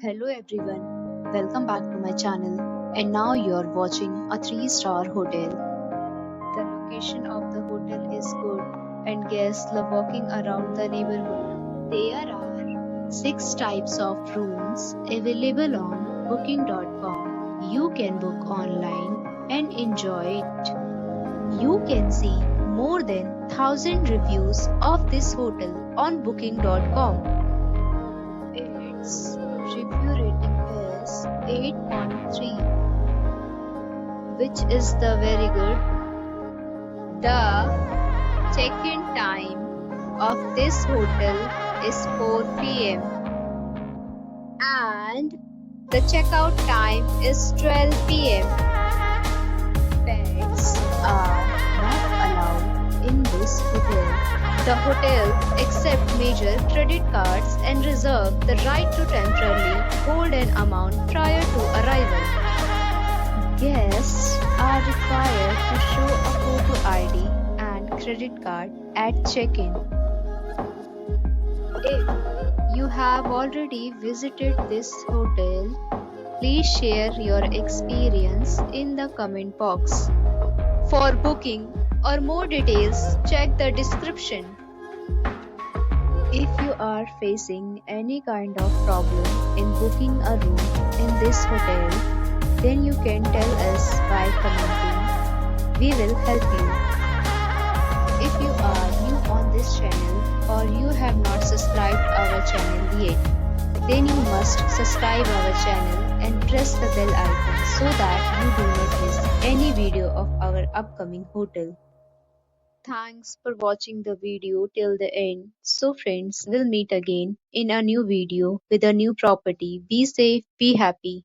Hello everyone, welcome back to my channel, and now you're watching a 3-star hotel. The location of the hotel is good and guests love walking around the neighborhood. There are 6 types of rooms available on booking.com. You can book online and enjoy it. You can see more than 1000 reviews of this hotel on booking.com. Its review rating is 8.3, which is the very good. The check-in time of this hotel is 4 p.m. and the checkout time is 12 p.m. Pets are not allowed in this hotel. The hotel accepts major credit cards and reserves the right to temporarily hold an amount prior to arrival. Guests are required to show a photo ID and credit card at check-in. If you have already visited this hotel, please share your experience in the comment box. For booking or more details, check the description. If you are facing any kind of problem in booking a room in this hotel, then you can tell us by commenting. We will help you. If you are new on this channel or you have not subscribed our channel yet, then you must subscribe our channel and press the bell icon so that you do not miss any video of our upcoming hotel. Thanks for watching the video till the end. So friends, we'll meet again in a new video with a new property. Be safe, be happy.